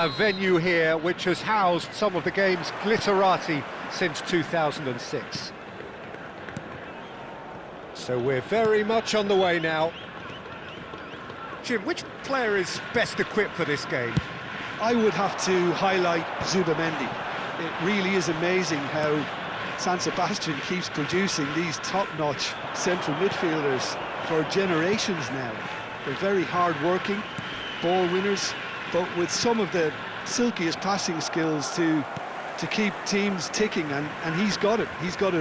A venue here which has housed some of the game's glitterati since 2006. So we're very much on the way now. Jim, which player is best equipped for this game? I would have to highlight Zubamendi. It really is amazing how San Sebastian keeps producing these top-notch central midfielders for generations now. They're very hard-working, ball winners, but with some of the silkiest passing skills to keep teams ticking, and he's got it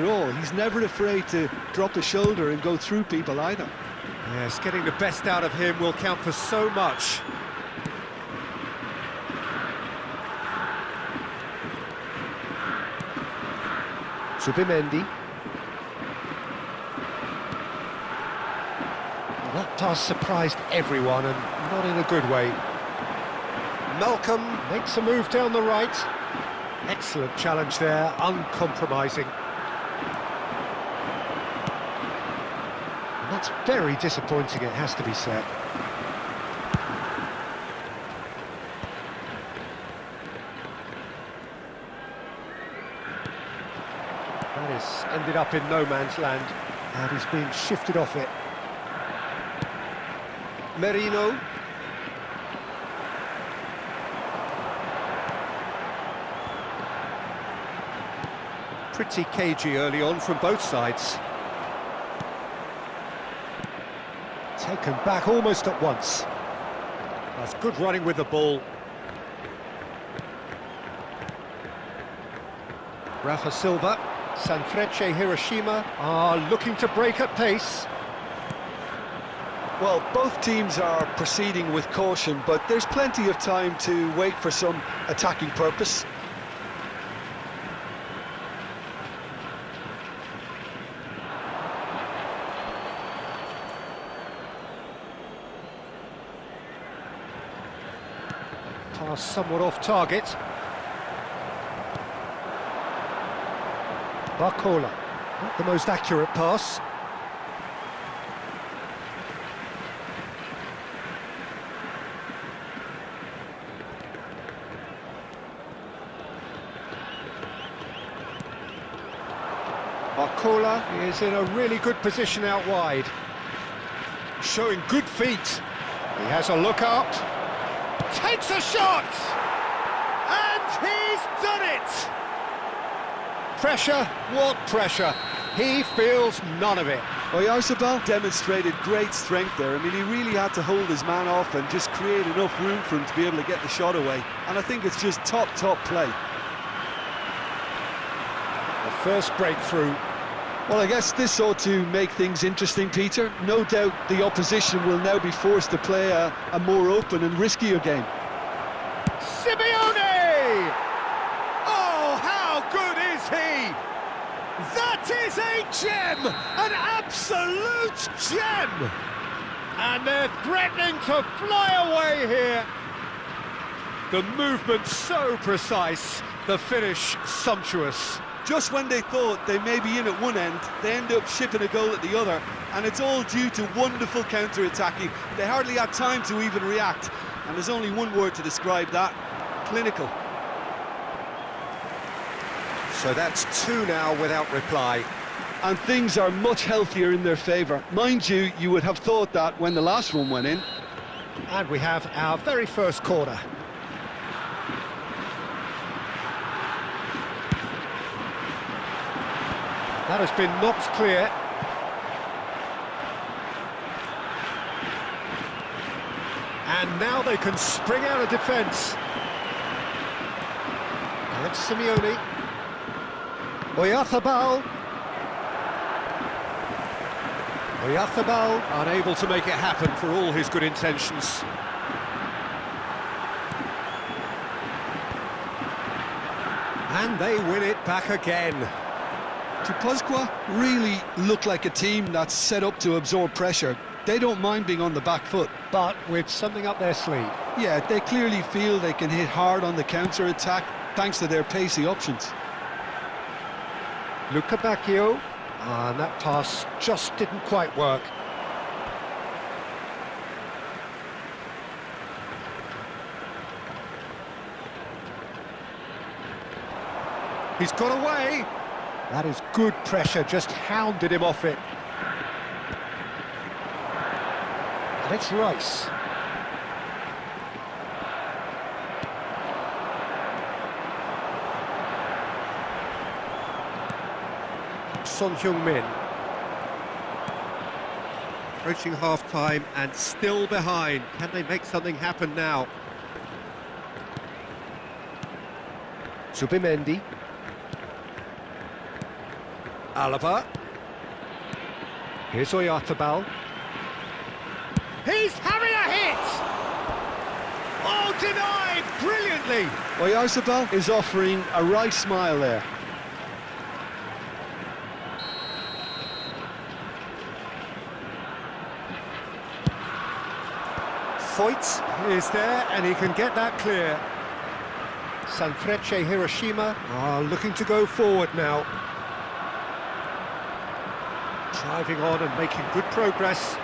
all. He's never afraid to drop the shoulder and go through people either. Yes, getting the best out of him will count for so much. Zubamendi. Well, that pass surprised everyone, and not in a good way. Malcolm makes a move down the right. Excellent challenge there, uncompromising. And that's very disappointing, it has to be said. That is ended up in no man's land, and he's being shifted off it. Merino. Pretty cagey early on from both sides. Taken back almost at once. That's good running with the ball. Rafa Silva, Sanfrecce Hiroshima are looking to break at pace. Well, both teams are proceeding with caution, but there's plenty of time to wait for some attacking purpose. Pass somewhat off target. Barcola, not the most accurate pass. Barcola is in a really good position out wide. Showing good feet. He has a look up. Takes a shot! And he's done it! Pressure, what pressure? He feels none of it. Oyarzabal demonstrated great strength there. I mean, he really had to hold his man off and just create enough room for him to be able to get the shot away. And I think it's just top play. The first breakthrough. Well, I guess this ought to make things interesting, Peter. No doubt the opposition will now be forced to play a more open and riskier game. Simeone! Oh, how good is he? That is a gem! An absolute gem! And they're threatening to fly away here. The movement so precise, the finish sumptuous. Just when they thought they may be in at one end, they end up shipping a goal at the other, and it's all due to wonderful counter-attacking. They hardly had time to even react, and there's only one word to describe that: clinical. So that's two now without reply. And things are much healthier in their favour. Mind you, you would have thought that when the last one went in. And we have our very first corner. That has been knocked clear. And now they can spring out of defence. Now it's Simeone. Oyarzabal. Oyarzabal unable to make it happen for all his good intentions. And they win it back again. Guipúzcoa really look like a team that's set up to absorb pressure. They don't mind being on the back foot. But with something up their sleeve. Yeah, they clearly feel they can hit hard on the counter-attack thanks to their pacey options. Luca Bacchio, and that pass just didn't quite work. He's got away. That is good pressure, just hounded him off it. And it's Rice. Son Heung-min. Approaching half-time and still behind. Can they make something happen now? Zubimendi. Alaba. Here's Oyarzabal. He's having a hit! Oh, denied brilliantly! Oyarzabal is offering a right smile there. Foyt is there and he can get that clear. Sanfrecce Hiroshima are looking to go forward now. Driving on and making good progress.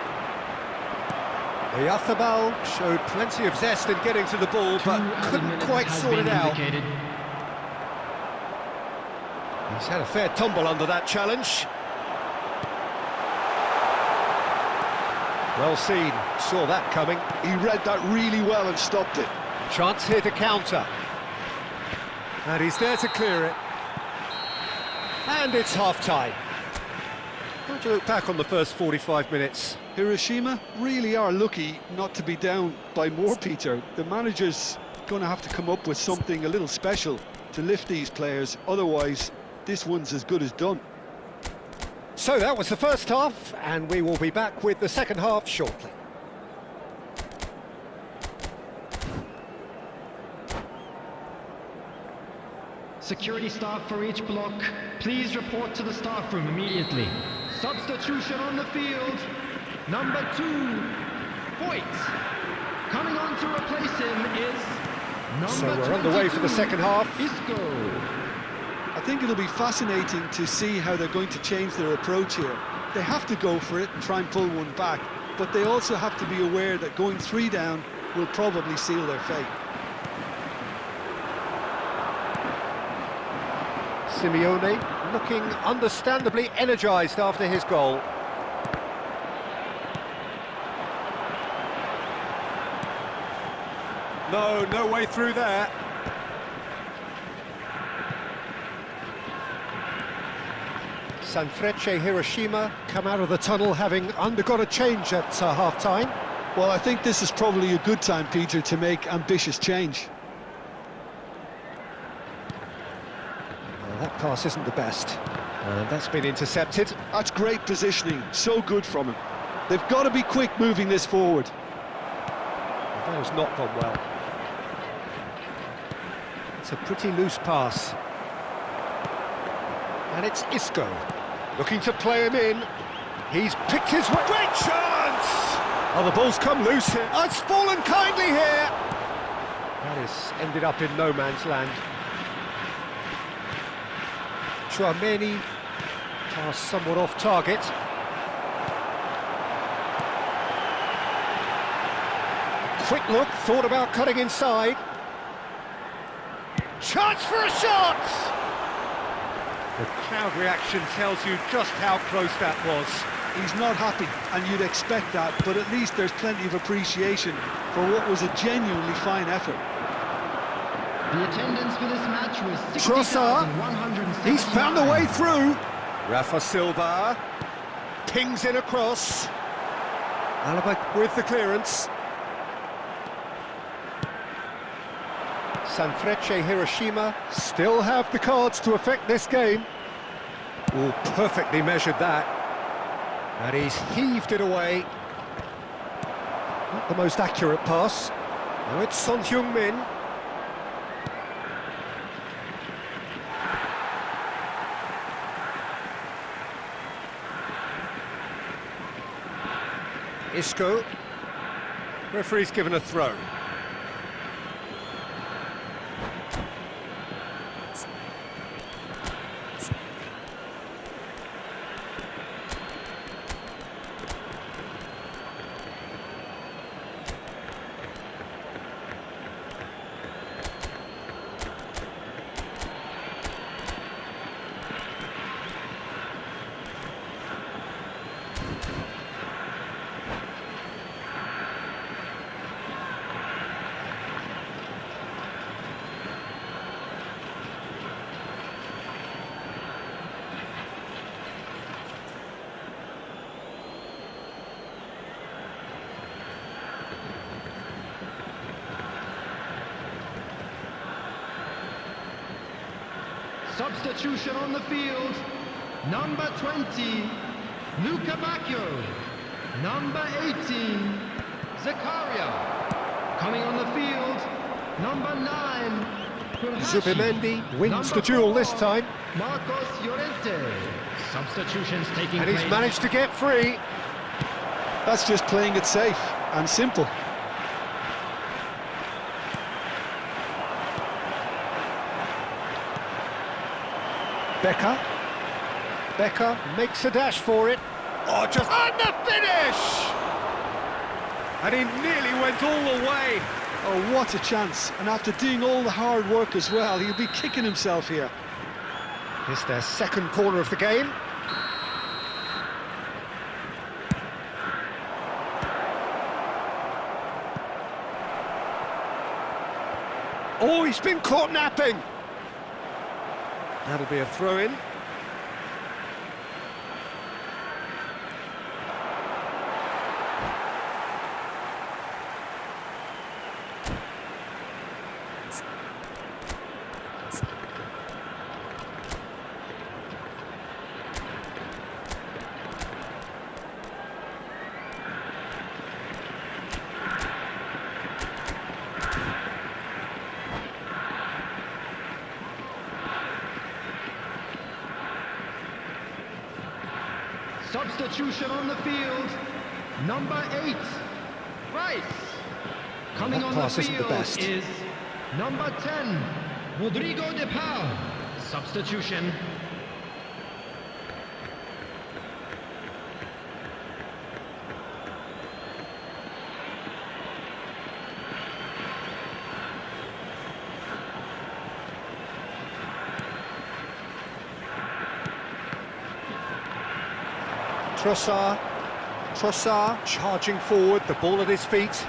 Oyarzabal showed plenty of zest in getting to the ball, but couldn't quite sort it out. He's had a fair tumble under that challenge. Well seen, saw that coming. He read that really well and stopped it. Chance here to counter. And he's there to clear it. And it's half-time. How do you look back on the first 45 minutes? Hiroshima really are lucky not to be down by more, Peter. The manager's going to have to come up with something a little special to lift these players, otherwise this one's as good as done. So that was the first half, and we will be back with the second half shortly. Security staff for each block, please report to the staff room immediately. Substitution on the field, number 2, Voigt. Coming on to replace him is number So we're underway for the second half. Isco. I think it'll be fascinating to see how they're going to change their approach here. They have to go for it and try and pull one back, but they also have to be aware that going 3 down will probably seal their fate. Simeone looking understandably energised after his goal. No way through there. Sanfrecce Hiroshima come out of the tunnel having undergone a change at half-time. Well, I think this is probably a good time, Peter, to make ambitious change. Well, that pass isn't the best. And that's been intercepted. That's great positioning, so good from him. They've got to be quick moving this forward. Well, that has not gone well. It's a pretty loose pass. And it's Isco, looking to play him in. He's picked his way. Great chance! Oh, the ball's come loose here. Oh, it's fallen kindly here. That has ended up in no man's land. Chouameni pass somewhat off target. Quick look, thought about cutting inside. Chance for a shot! The crowd reaction tells you just how close that was. He's not happy, and you'd expect that, but at least there's plenty of appreciation for what was a genuinely fine effort. The attendance for this match was Trossard, 60,179. he's found a way through. Rafa Silva pings in across. Alaba with the clearance. Sanfrecce Hiroshima still have the cards to affect this game. Oh, perfectly measured that. And he's heaved it away. Not the most accurate pass. Now it's Son Heung-min. Isco. Referee's given a throw. Substitution on the field. Number 20, Luca Bacchio. Number 18, Zakaria. Coming on the field, number 9, Kurhashi. Zubimendi wins Number the duel 4, this time. Marcos Llorente. Substitutions taking And place. he's managed to get free. That's just playing it safe and simple. Becker. Becker makes a dash for it. Oh, just on the finish! And he nearly went all the way. Oh, what a chance. And after doing all the hard work as well, he'll be kicking himself here. It's their second corner of the game. Oh, he's been caught napping. That'll be a throw-in. Substitution on the field, number 8, Rice. Coming That on the pass isn't the field best. is number 10, Rodrigo de Paul. Substitution. Trossard charging forward, the ball at his feet,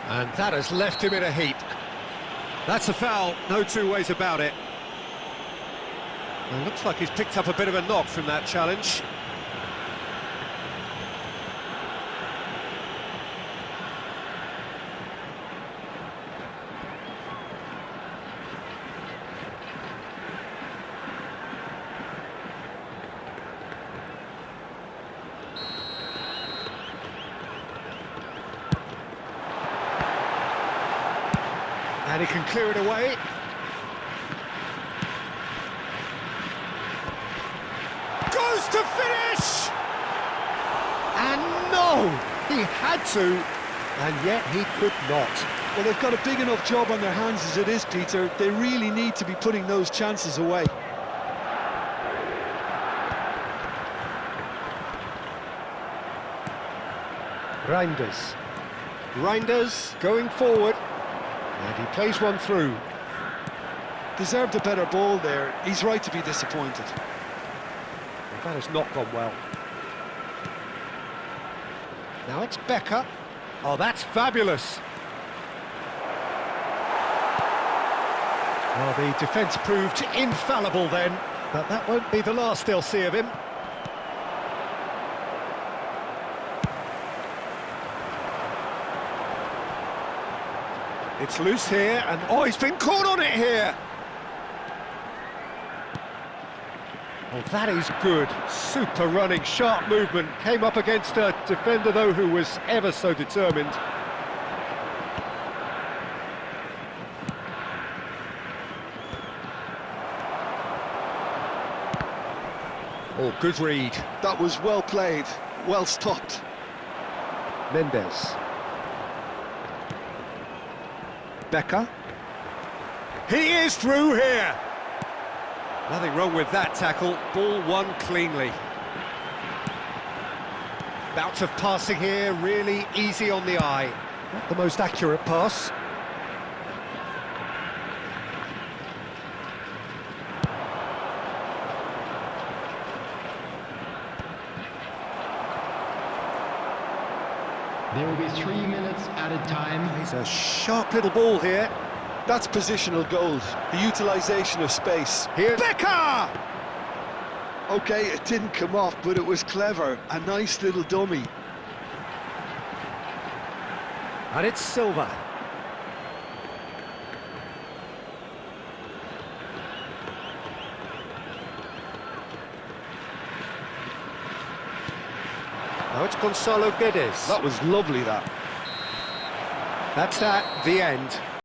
and that has left him in a heap. That's a foul, no two ways about it. It looks like he's picked up a bit of a knock from that challenge. And he can clear it away. Goes to finish! And no! He had to, and yet he could not. Well, they've got a big enough job on their hands as it is, Peter. They really need to be putting those chances away. Reinders going forward. And he plays one through. Deserved a better ball there. He's right to be disappointed. That has not gone well. Now it's Becker. Oh, that's fabulous. Well, the defence proved infallible then, but that won't be the last they'll see of him. It's loose here, and oh, he's been caught on it here! Well, that is good. Super running, sharp movement. Came up against a defender, though, who was ever so determined. Oh, good read. That was well played, well stopped. Mendes. Becker. He is through here. Nothing wrong with that tackle. Ball won cleanly. Bout of passing here, really easy on the eye. Not the most accurate pass. There will be 3 minutes added time. He's a sharp little ball here. That's positional gold, the utilisation of space. Here, Becker! OK, it didn't come off, but it was clever. A nice little dummy. And it's Silva. Now it's Gonzalo Guedes. That was lovely, that. That's that, the end.